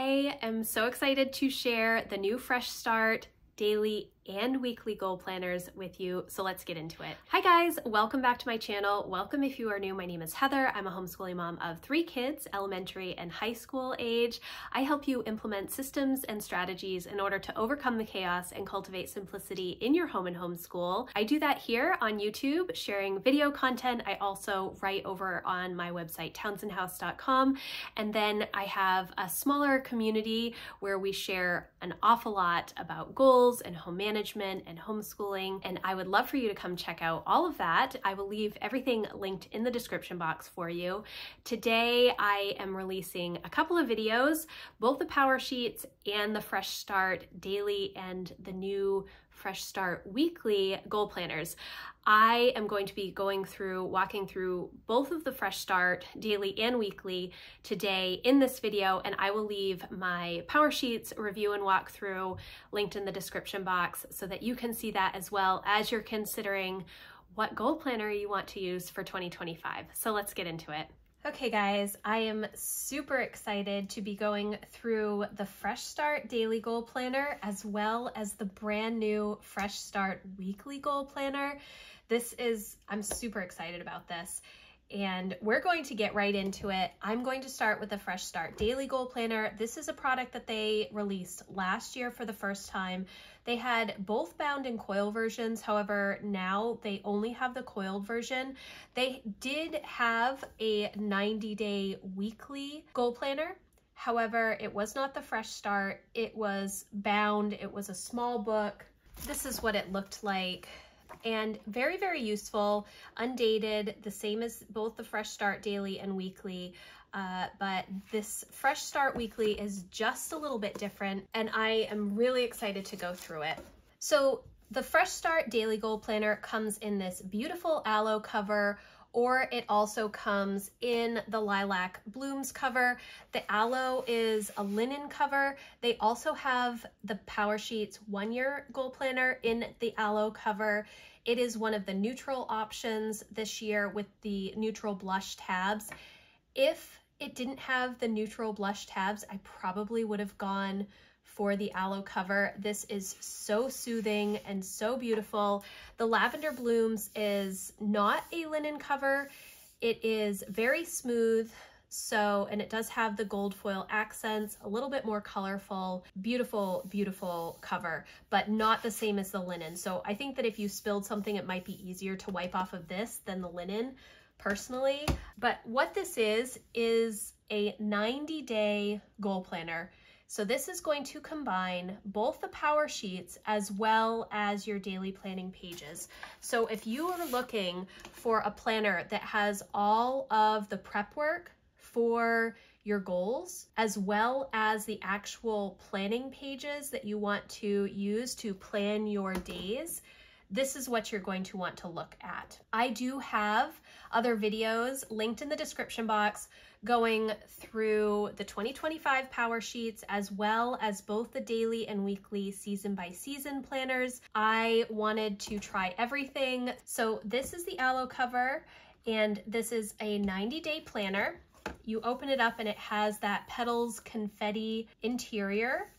I am so excited to share the new Fresh Start daily and weekly goal planners with you, so let's get into it. Hi guys, welcome back to my channel. Welcome if you are new. My name is Heather. I'm a homeschooling mom of 3 kids, elementary and high school age. I help you implement systems and strategies in order to overcome the chaos and cultivate simplicity in your home and homeschool. I do that here on YouTube, sharing video content. I also write over on my website, townsendhouse.com, and then I have a smaller community where we share an awful lot about goals and home management and homeschooling, and I would love for you to come check out all of that. I will leave everything linked in the description box for you. Today I am releasing a couple of videos, both the Power Sheets and the Fresh Start daily and the new Fresh Start weekly goal planners. I am going to be walking through both of the Fresh Start daily and weekly today in this video, and I will leave my Power Sheets review and walkthrough linked in the description box so that you can see that as well as you're considering what goal planner you want to use for 2025. So let's get into it. Okay guys, I am super excited to be going through the Fresh Start Daily Goal Planner as well as the brand new Fresh Start Weekly Goal Planner. I'm super excited about this, and we're going to get right into it. I'm going to start with the Fresh Start Daily Goal Planner. This is a product that they released last year for the first time. They had both bound and coil versions. However, now they only have the coiled version. They did have a 90-day weekly goal planner. However, it was not the Fresh Start. It was bound. It was a small book. This is what it looked like. And very, very useful, undated, the same as both the Fresh Start Daily and Weekly. But this Fresh Start Weekly is just a little bit different, and I am really excited to go through it. So the Fresh Start Daily Goal Planner comes in this beautiful aloe cover, or it also comes in the lilac blooms cover. The aloe is a linen cover. They also have the Power Sheets 1-year goal planner in the aloe cover. It is one of the neutral options this year with the neutral blush tabs. If it didn't have the neutral blush tabs, I probably would have gone for the aloe cover. This is so soothing and so beautiful. The lavender blooms is not a linen cover. It is very smooth. And it does have the gold foil accents, a little bit more colorful, beautiful, beautiful cover, but not the same as the linen. So I think that if you spilled something, it might be easier to wipe off of this than the linen, personally. But what this is a 90-day goal planner. So this is going to combine both the Power Sheets as well as your daily planning pages. So if you are looking for a planner that has all of the prep work for your goals, as well as the actual planning pages that you want to use to plan your days, this is what you're going to want to look at. I do have other videos linked in the description box going through the 2025 Power Sheets as well as both the daily and weekly season by season planners. I wanted to try everything. So this is the aloe cover, and this is a 90-day planner. You open it up and it has that petals confetti interior,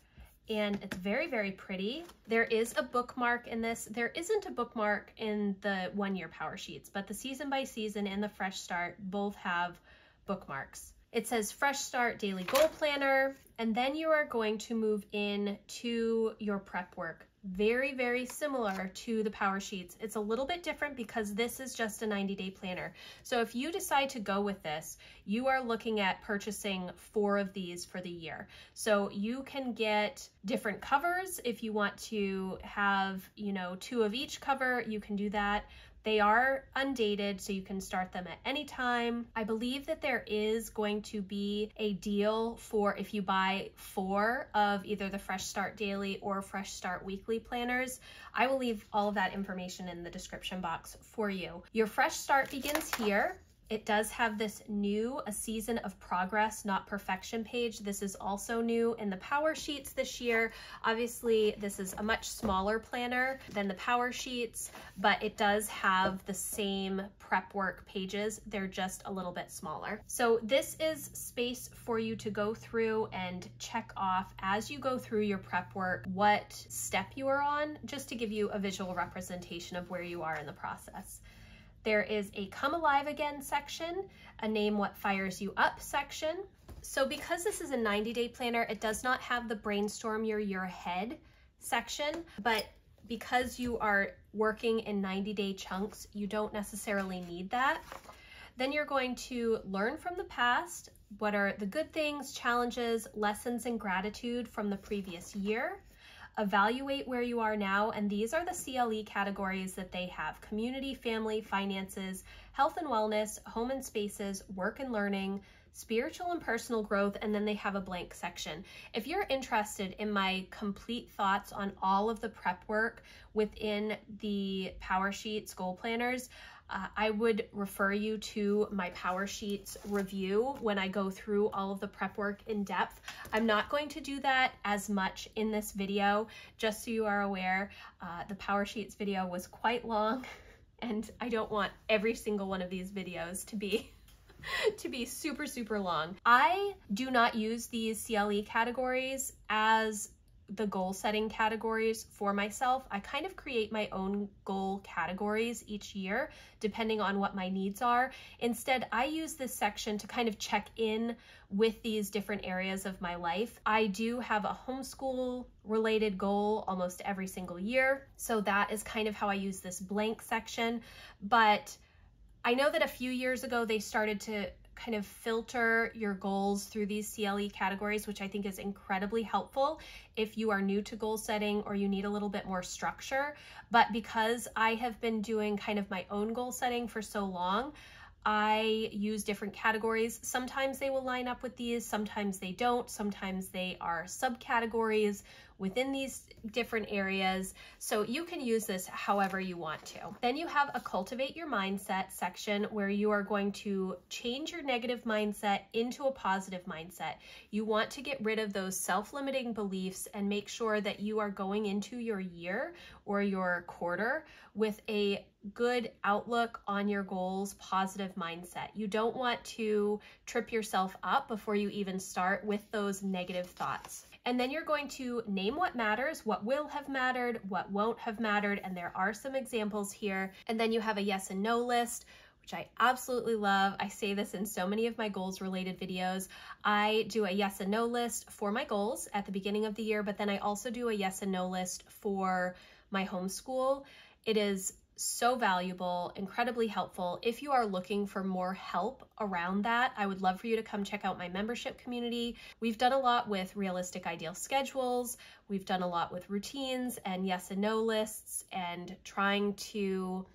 and it's very, very pretty. There is a bookmark in this. There isn't a bookmark in the 1-year Power Sheets, but the season by season and the Fresh Start both have bookmarks. It says Fresh Start Daily Goal Planner, and then you are going to move in to your prep work. Very, very similar to the Power Sheets. It's a little bit different because this is just a 90-day planner. So if you decide to go with this, you are looking at purchasing 4 of these for the year. So you can get different covers. If you want to have, 2 of each cover, you can do that. They are undated, so you can start them at any time. I believe that there is going to be a deal for if you buy 4 of either the Fresh Start Daily or Fresh Start Weekly planners. I will leave all of that information in the description box for you. Your Fresh Start begins here. It does have this new A Season of Progress, Not Perfection page. This is also new in the Power Sheets this year. Obviously, this is a much smaller planner than the Power Sheets, but it does have the same prep work pages. They're just a little bit smaller. So this is space for you to go through and check off as you go through your prep work what step you are on, just to give you a visual representation of where you are in the process. There is a Come Alive Again section, a Name What Fires You Up section. So because this is a 90-day planner, it does not have the Brainstorm Your Year Ahead section, but because you are working in 90-day chunks, you don't necessarily need that. Then you're going to learn from the past. What are the good things, challenges, lessons, and gratitude from the previous year? Evaluate where you are now, and these are the CLE categories that they have: community, family, finances, health and wellness, home and spaces, work and learning, spiritual and personal growth, and then they have a blank section. If you're interested in my complete thoughts on all of the prep work within the Power Sheets goal planners, I would refer you to my Power Sheets review when I go through all of the prep work in depth. I'm not going to do that as much in this video, just so you are aware. The Power Sheets video was quite long, and I don't want every single one of these videos to be super, super long. I do not use these CLE categories as the goal setting categories for myself. I kind of create my own goal categories each year, depending on what my needs are. Instead, I use this section to kind of check in with these different areas of my life. I do have a homeschool related goal almost every single year, so that is kind of how I use this blank section. But I know that a few years ago, they started to kind of filter your goals through these CLE categories, which I think is incredibly helpful if you are new to goal setting or you need a little bit more structure. But because I have been doing kind of my own goal setting for so long, I use different categories. Sometimes they will line up with these, sometimes they don't, sometimes they are subcategories within these different areas. So you can use this however you want to. Then you have a Cultivate Your Mindset section where you are going to change your negative mindset into a positive mindset. You want to get rid of those self-limiting beliefs and make sure that you are going into your year or your quarter with a good outlook on your goals, positive mindset. You don't want to trip yourself up before you even start with those negative thoughts. And then you're going to name what matters, what will have mattered, what won't have mattered, and there are some examples here. And then you have a yes and no list, which I absolutely love. I say this in so many of my goals related videos. I do a yes and no list for my goals at the beginning of the year, but then I also do a yes and no list for my homeschool. It is so valuable, incredibly helpful. If you are looking for more help around that, I would love for you to come check out my membership community. We've done a lot with realistic ideal schedules. We've done a lot with routines and yes and no lists and trying to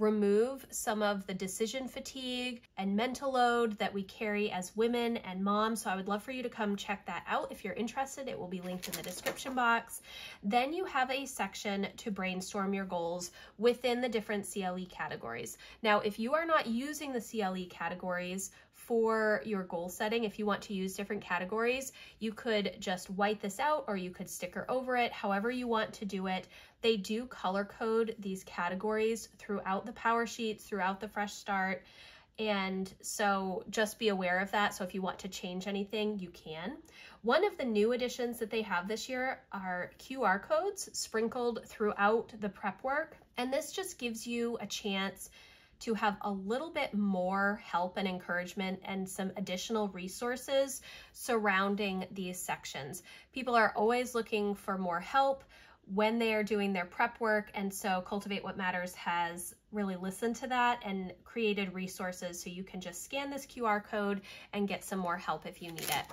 remove some of the decision fatigue and mental load that we carry as women and moms. So I would love for you to come check that out if you're interested. It will be linked in the description box. Then you have a section to brainstorm your goals within the different CLE categories. Now, if you are not using the CLE categories for your goal setting, if you want to use different categories, you could just white this out or you could sticker over it, however you want to do it. They do color code these categories throughout the Power Sheets, throughout the Fresh Start. And so just be aware of that. So if you want to change anything, you can. One of the new additions that they have this year are QR codes sprinkled throughout the prep work. And this just gives you a chance to have a little bit more help and encouragement and some additional resources surrounding these sections. People are always looking for more help when they are doing their prep work, and so Cultivate What Matters has really listened to that and created resources so you can just scan this QR code and get some more help if you need it.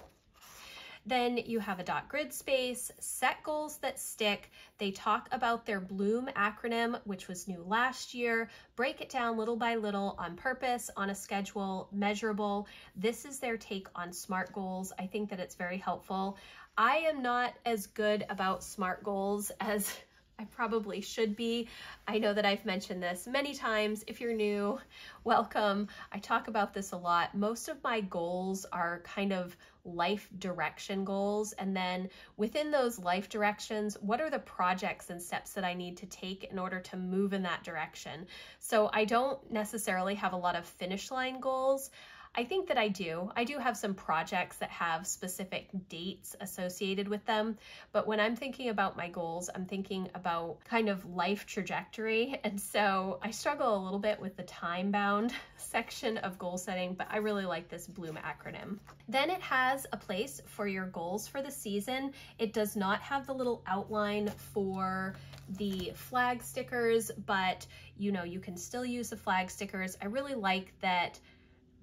Then you have a dot grid space, set goals that stick. They talk about their Bloom acronym, which was new last year, break it down little by little on purpose, on a schedule, measurable. This is their take on SMART goals. I think that it's very helpful. I am not as good about SMART goals as I probably should be. I know that I've mentioned this many times. If you're new, welcome. I talk about this a lot. Most of my goals are kind of life direction goals. And then within those life directions, what are the projects and steps that I need to take in order to move in that direction? So I don't necessarily have a lot of finish line goals. I think that I do. I do have some projects that have specific dates associated with them, but when I'm thinking about my goals, I'm thinking about kind of life trajectory. And so I struggle a little bit with the time-bound section of goal setting, but I really like this Bloom acronym. Then it has a place for your goals for the season. It does not have the little outline for the flag stickers, but you know, you can still use the flag stickers. I really like that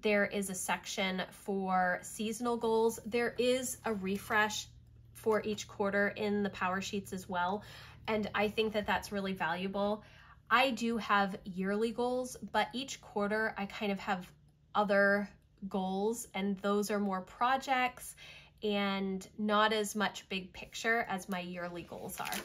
there is a section for seasonal goals. There is a refresh for each quarter in the Power Sheets as well, and I think that that's really valuable. I do have yearly goals, but each quarter I kind of have other goals, and those are more projects and not as much big picture as my yearly goals are.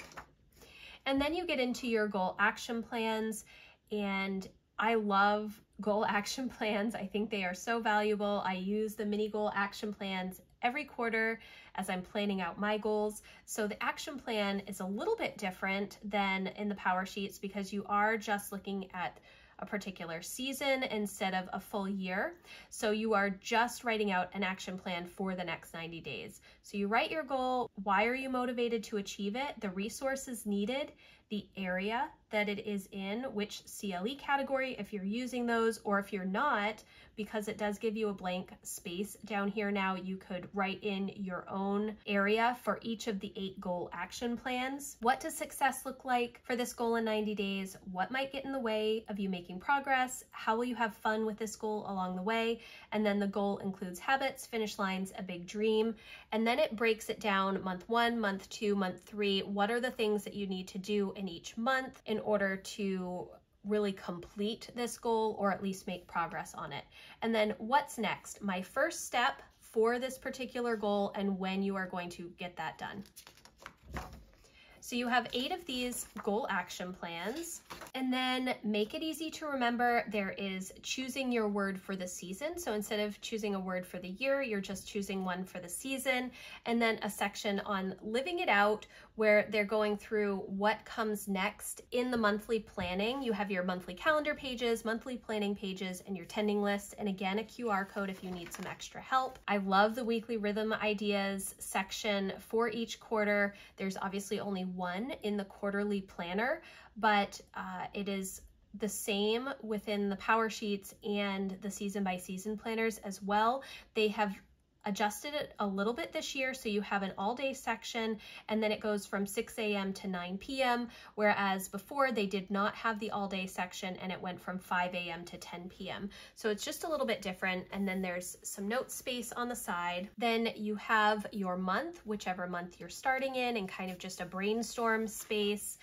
And then you get into your goal action plans, and I love goal action plans. I think they are so valuable. I use the mini goal action plans every quarter as I'm planning out my goals. So the action plan is a little bit different than in the Power Sheets because you are just looking at a particular season instead of a full year. So you are just writing out an action plan for the next 90 days. So you write your goal, why are you motivated to achieve it, the resources needed, the area that it is in, which CLE category if you're using those, or if you're not, because it does give you a blank space down here now, you could write in your own area for each of the 8 goal action plans. What does success look like for this goal in 90 days? What might get in the way of you making progress? How will you have fun with this goal along the way? And then the goal includes habits, finish lines, a big dream. And then it breaks it down month 1, month 2, month 3. What are the things that you need to do in each month in order to really complete this goal or at least make progress on it? And then what's next? My first step for this particular goal and when you are going to get that done. So you have 8 of these goal action plans, and then make it easy to remember. There is choosing your word for the season. So instead of choosing a word for the year, you're just choosing one for the season, and then a section on living it out where they're going through what comes next in the monthly planning. You have your monthly calendar pages, monthly planning pages, and your tending list, and again, a QR code if you need some extra help. I love the weekly rhythm ideas section for each quarter. There's obviously only one in the quarterly planner, but it is the same within the Power Sheets and the season by season planners as well. They have adjusted it a little bit this year, so you have an all-day section, and then it goes from 6 a.m. to 9 p.m., whereas before they did not have the all-day section and it went from 5 a.m. to 10 p.m. So it's just a little bit different, and then there's some note space on the side. Then you have your month, whichever month you're starting in, and kind of just a brainstorm space.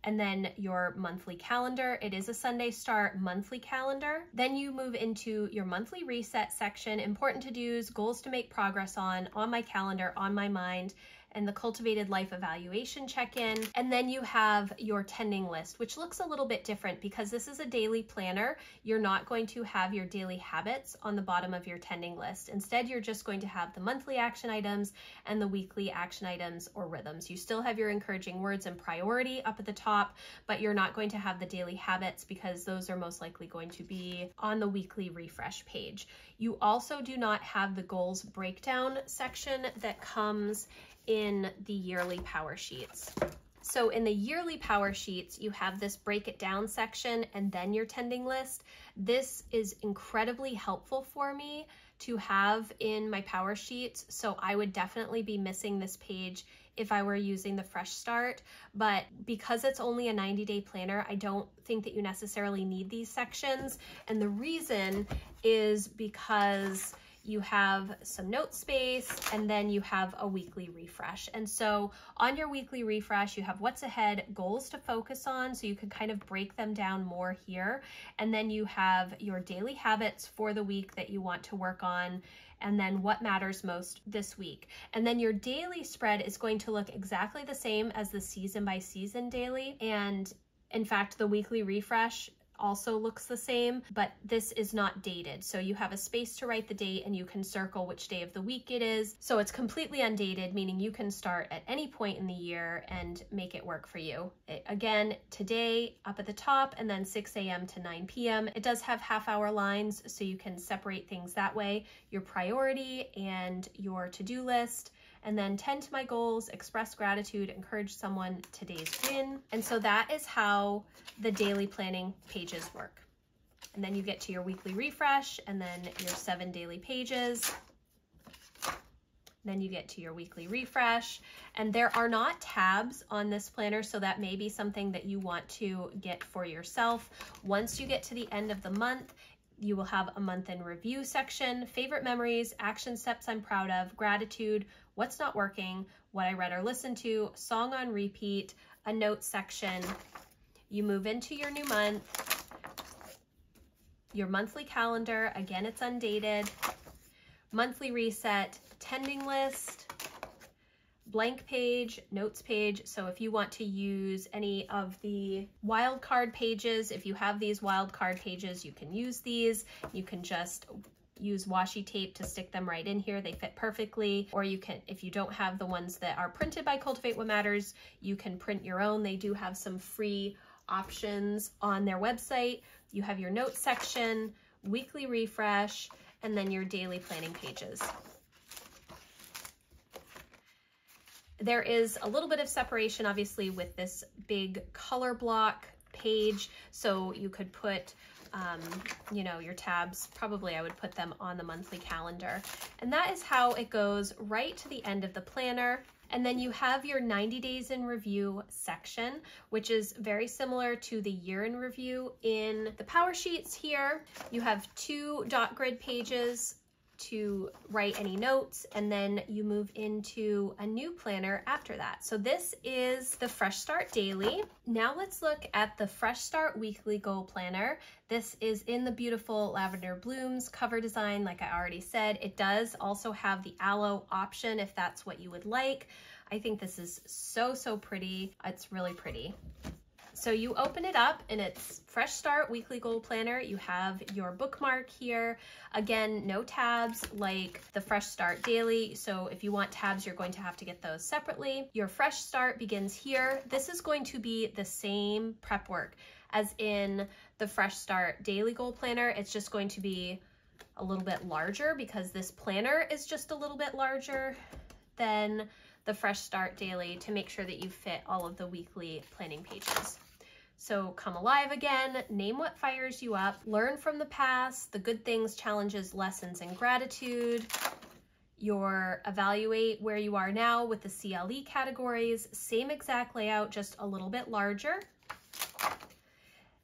And then your monthly calendar. It is a Sunday start monthly calendar. Then you move into your monthly reset section, important to-dos, goals to make progress on my calendar, on my mind, and the cultivated life evaluation check-in. And then you have your tending list, which looks a little bit different because this is a daily planner. You're not going to have your daily habits on the bottom of your tending list. Instead, you're just going to have the monthly action items and the weekly action items or rhythms. You still have your encouraging words and priority up at the top, but you're not going to have the daily habits because those are most likely going to be on the weekly refresh page. You also do not have the goals breakdown section that comes in the yearly Power Sheets. So in the yearly Power Sheets, you have this break it down section and then your tending list. This is incredibly helpful for me to have in my Power Sheets. So I would definitely be missing this page if I were using the Fresh Start, but because it's only a 90-day planner, I don't think that you necessarily need these sections. And the reason is because you have some note space, and then you have a weekly refresh. And so on your weekly refresh, you have what's ahead, goals to focus on, so you can kind of break them down more here. And then you have your daily habits for the week that you want to work on. and then what matters most this week. And then your daily spread is going to look exactly the same as the season by season daily. And in fact, the weekly refresh also looks the same, but this is not dated. So you have a space to write the date and you can circle which day of the week it is. So it's completely undated, meaning you can start at any point in the year and make it work for you. Again, today up at the top and then 6 a.m. to 9 p.m. It does have half-hour lines, so you can separate things that way. Your priority and your to-do list, and then tend to my goals, express gratitude, encourage someone, today's win. And so that is how the daily planning pages work. And then you get to your weekly refresh and then your 7 daily pages. Then you get to your weekly refresh, and there are not tabs on this planner, so that may be something that you want to get for yourself. Once you get to the end of the month, you will have a month in review section, favorite memories, action steps I'm proud of, gratitude, what's not working, what I read or listened to, song on repeat, a notes section. You move into your new month, your monthly calendar, again, it's undated, monthly reset, tending list, blank page, notes page. So if you want to use any of the wildcard pages, if you have these wildcard pages, you can use these. You can just use washi tape to stick them right in here. They fit perfectly. Or you can, if you don't have the ones that are printed by Cultivate What Matters, you can print your own. They do have some free options on their website. You have your notes section, weekly refresh, and then your daily planning pages. There is a little bit of separation, obviously, with this big color block page. So you could put, you know, your tabs, probably I would put them on the monthly calendar. And that is how it goes right to the end of the planner. And then you have your 90 days in review section, which is very similar to the year in review. In the power sheets here, you have 2 dot grid pages to write any notes, and then you move into a new planner after that. So this is the Fresh Start Daily. Now let's look at the Fresh Start Weekly Goal Planner. This is in the beautiful lavender blooms cover design, like I already said. It does also have the aloe option if that's what you would like. I think this is so, so pretty. It's really pretty. So you open it up and it's Fresh Start Weekly Goal Planner. You have your bookmark here. Again, no tabs like the Fresh Start Daily. So if you want tabs, you're going to have to get those separately. Your Fresh Start begins here. This is going to be the same prep work as in the Fresh Start Daily Goal Planner. It's just going to be a little bit larger because this planner is just a little bit larger than the Fresh Start Daily to make sure that you fit all of the weekly planning pages. So come alive again, name what fires you up, learn from the past, the good things, challenges, lessons, and gratitude. Your evaluate where you are now with the CLE categories, same exact layout, just a little bit larger.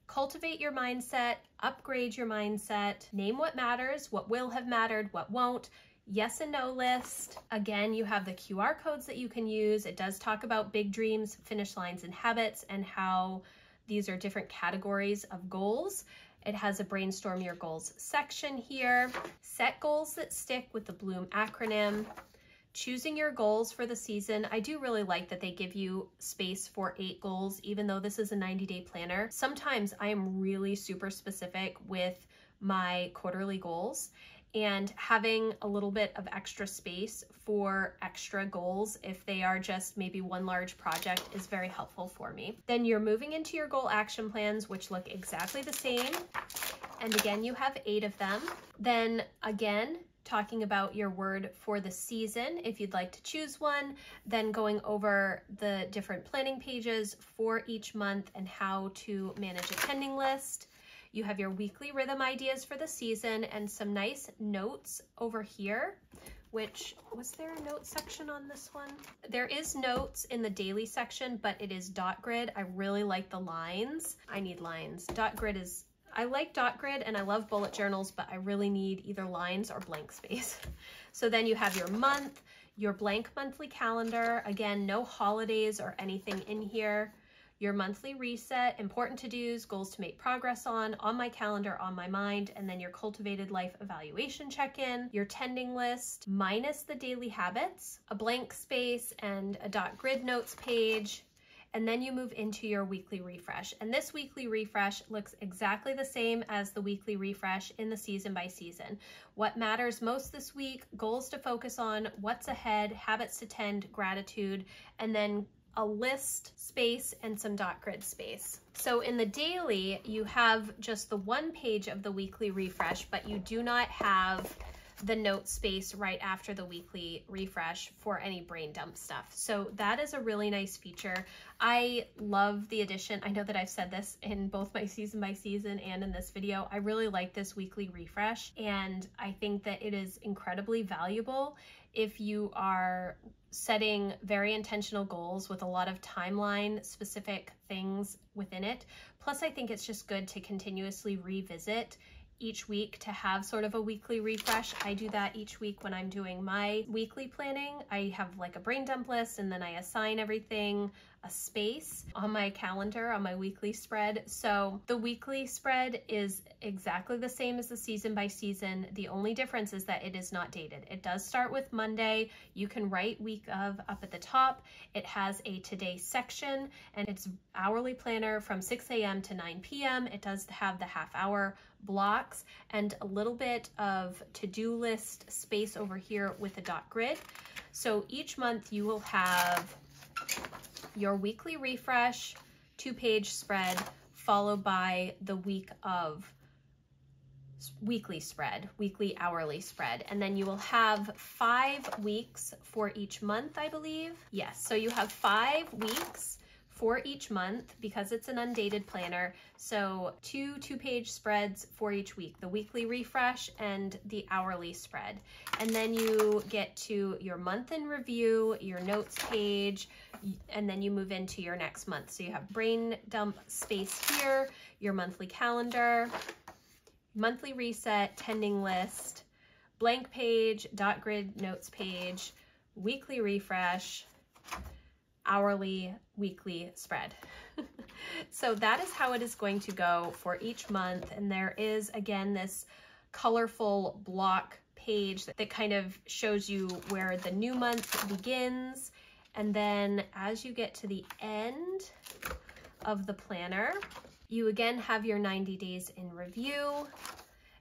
Cultivate your mindset, upgrade your mindset, name what matters, what will have mattered, what won't, yes and no list. Again, you have the QR codes that you can use. It does talk about big dreams, finish lines, and habits, and how these are different categories of goals. It has a brainstorm your goals section here. Set goals that stick with the Bloom acronym. Choosing your goals for the season. I do really like that they give you space for 8 goals, even though this is a 90-day planner. Sometimes I am really super specific with my quarterly goals, and having a little bit of extra space for extra goals, if they are just maybe one large project, is very helpful for me. Then you're moving into your goal action plans, which look exactly the same. And again, you have 8 of them. Then again, talking about your word for the season, if you'd like to choose one, then going over the different planning pages for each month and how to manage a pending list. You have your weekly rhythm ideas for the season and some nice notes over here, which, was there a note section on this one? There is notes in the daily section, but it is dot grid. I really like the lines. I need lines. Dot grid is, I like dot grid and I love bullet journals, but I really need either lines or blank space. So then you have your month, your blank monthly calendar. Again, no holidays or anything in here. your monthly reset, important to-dos, goals to make progress on my calendar, on my mind, and then your cultivated life evaluation check-in, your tending list, minus the daily habits, a blank space, and a dot grid notes page. And then you move into your weekly refresh. And this weekly refresh looks exactly the same as the weekly refresh in the season by season. What matters most this week, goals to focus on, what's ahead, habits to tend, gratitude, and then a list space and some dot grid space. So in the daily, you have just the one page of the weekly refresh, but you do not have the note space right after the weekly refresh for any brain dump stuff. So that is a really nice feature. I love the addition. I know that I've said this in both my season by season and in this video. I really like this weekly refresh, and I think that it is incredibly valuable if you are setting very intentional goals with a lot of timeline specific things within it. Plus, I think it's just good to continuously revisit each week to have sort of a weekly refresh. I do that each week when I'm doing my weekly planning. I have like a brain dump list, and then I assign everything a space on my calendar on my weekly spread. So the weekly spread is exactly the same as the season by season. The only difference is that it is not dated. It does start with Monday. You can write week of up at the top. It has a today section, and it's hourly planner from 6 a.m. to 9 p.m. It does have the half-hour blocks and a little bit of to-do list space over here with a dot grid. So each month you will have your weekly refresh, 2-page spread, followed by the week of weekly spread, weekly hourly spread. And then you will have 5 weeks for each month, I believe. Yes, so you have 5 weeks for each month because it's an undated planner. So 2-page spreads for each week, the weekly refresh and the hourly spread. And then you get to your month in review, your notes page, and then you move into your next month. So you have brain dump space here, your monthly calendar, monthly reset, tending list, blank page, dot grid notes page, weekly refresh, hourly, weekly spread. So that is how it is going to go for each month. And there is, again, this colorful block page that kind of shows you where the new month begins. And then as you get to the end of the planner, you again have your 90 days in review.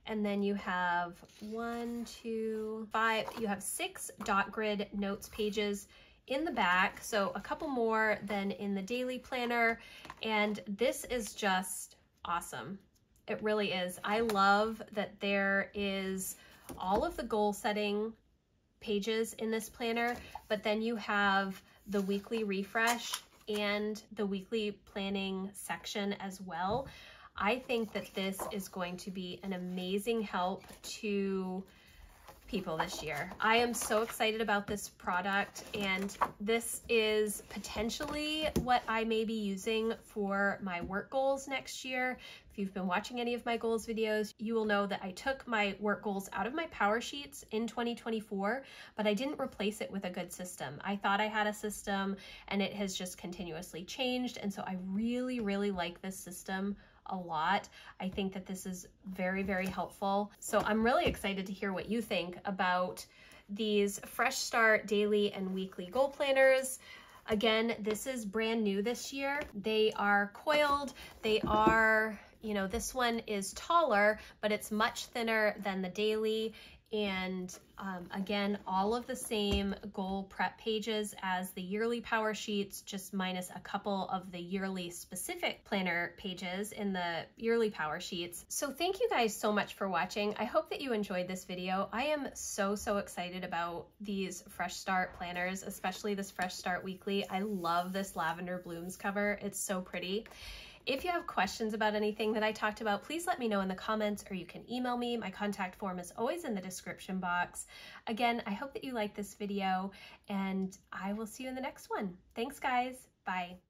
And then you have 1, 2, 5, you have 6 dot grid notes pages in the back, so a couple more than in the daily planner, and this is just awesome. It really is. I love that there is all of the goal setting pages in this planner, but then you have the weekly refresh and the weekly planning section as well. I think that this is going to be an amazing help to people this year. I am so excited about this product, and this is potentially what I may be using for my work goals next year. If you've been watching any of my goals videos, you will know that I took my work goals out of my power sheets in 2024, but I didn't replace it with a good system. I thought I had a system, and it has just continuously changed, and so I really, really like this system a lot. I think that this is very, very helpful. So I'm really excited to hear what you think about these Fresh Start daily and weekly goal planners. Again, this is brand new this year. They are coiled. They are, you know, this one is taller, but it's much thinner than the daily. And again, all of the same goal prep pages as the yearly power sheets, just minus a couple of the yearly specific planner pages in the yearly power sheets. So thank you guys so much for watching. I hope that you enjoyed this video. I am so excited about these Fresh Start planners, especially this Fresh Start Weekly. I love this lavender blooms cover. It's so pretty. If you have questions about anything that I talked about, please let me know in the comments, or you can email me. My contact form is always in the description box. Again, I hope that you liked this video, and I will see you in the next one. Thanks, guys. Bye.